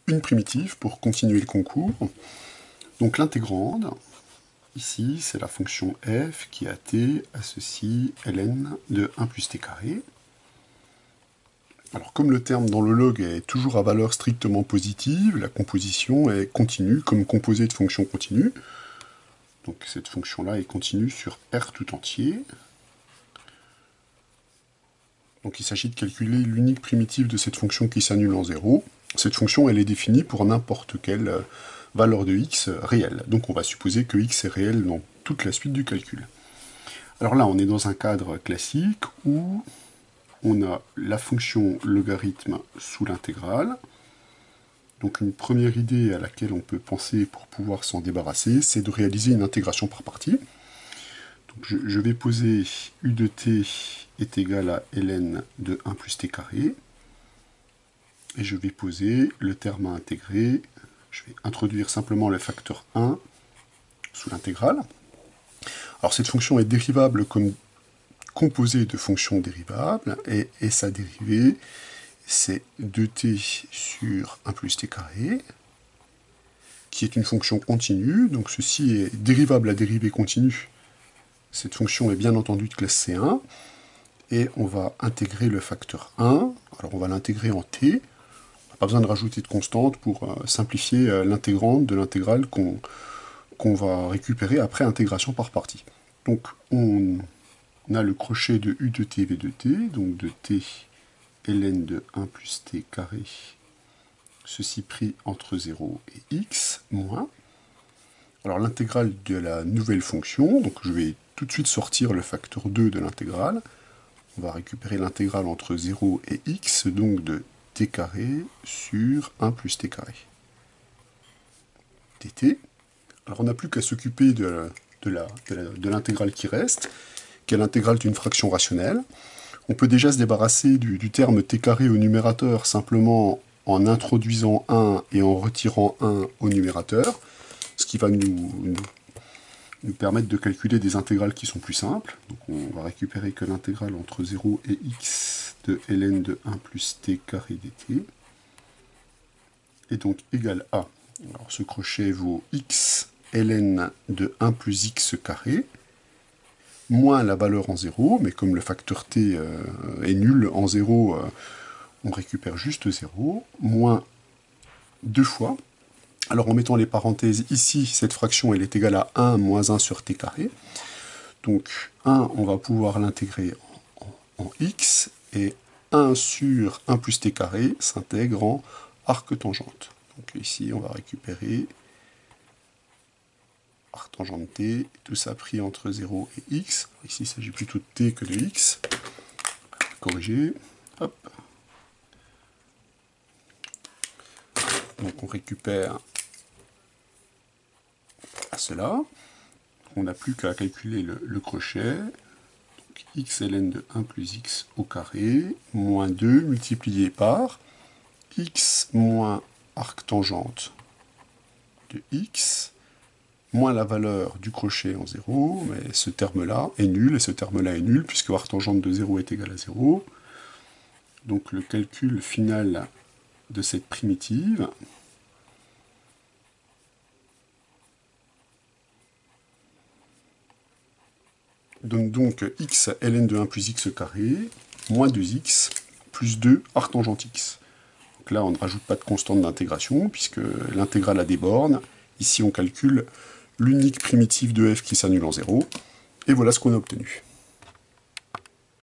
une primitive pour continuer le concours. Donc l'intégrande, ici, c'est la fonction f qui a t associe ln de 1 plus t carré. Alors comme le terme dans le log est toujours à valeur strictement positive, la composition est continue comme composée de fonctions continues. Donc cette fonction-là est continue sur R tout entier. Donc il s'agit de calculer l'unique primitive de cette fonction qui s'annule en 0. Cette fonction, elle est définie pour n'importe quelle valeur de x réelle. Donc on va supposer que x est réel dans toute la suite du calcul. Alors là, on est dans un cadre classique où on a la fonction logarithme sous l'intégrale. Donc une première idée à laquelle on peut penser pour pouvoir s'en débarrasser, c'est de réaliser une intégration par partie. Donc je vais poser u de t est égal à ln de 1 plus t carré. Et je vais poser le terme à intégrer. Je vais introduire simplement le facteur 1 sous l'intégrale. Alors cette fonction est dérivable comme composée de fonctions dérivables, et sa dérivée, c'est 2t sur 1 plus t carré, qui est une fonction continue, donc ceci est dérivable à dérivée continue. Cette fonction est bien entendu de classe C1, et on va intégrer le facteur 1, alors on va l'intégrer en t, on n'a pas besoin de rajouter de constante pour simplifier l'intégrante de l'intégrale qu'on va récupérer après intégration par partie. Donc on a le crochet de u de t v de t, donc de t ln de 1 plus t carré, ceci pris entre 0 et x, moins. Alors l'intégrale de la nouvelle fonction, donc je vais tout de suite sortir le facteur 2 de l'intégrale. On va récupérer l'intégrale entre 0 et x, donc de t carré sur 1 plus t carré. dt. Alors on n'a plus qu'à s'occuper de l'intégrale qui reste, qui est l'intégrale d'une fraction rationnelle. On peut déjà se débarrasser du terme t carré au numérateur simplement en introduisant 1 et en retirant 1 au numérateur, ce qui va nous permettre de calculer des intégrales qui sont plus simples. Donc on va récupérer que l'intégrale entre 0 et x de ln de 1 plus t carré dt est donc égal à, alors ce crochet vaut x ln de 1 plus x carré, moins la valeur en 0, mais comme le facteur t est nul en 0, on récupère juste 0, moins 2 fois. Alors en mettant les parenthèses ici, cette fraction elle est égale à 1 moins 1 sur t carré. Donc 1, on va pouvoir l'intégrer en x, et 1 sur 1 plus t carré s'intègre en arc-tangente. Donc ici, on va récupérer arc-tangente t, tout ça pris entre 0 et x. Ici, il s'agit plutôt de t que de x. Corriger. Hop. Donc on récupère à cela. On n'a plus qu'à calculer le crochet. Donc x ln de 1 plus x au carré, moins 2 multiplié par x moins arc-tangente de x, moins la valeur du crochet en 0, mais ce terme-là est nul, et ce terme-là est nul, puisque arc-tangente de 0 est égal à 0. Donc le calcul final de cette primitive donne donc x ln de 1 plus x carré, moins 2x, plus 2 arc-tangente x. Donc là, on ne rajoute pas de constante d'intégration, puisque l'intégrale a des bornes. Ici, on calcule l'unique primitive de f qui s'annule en 0. Et voilà ce qu'on a obtenu.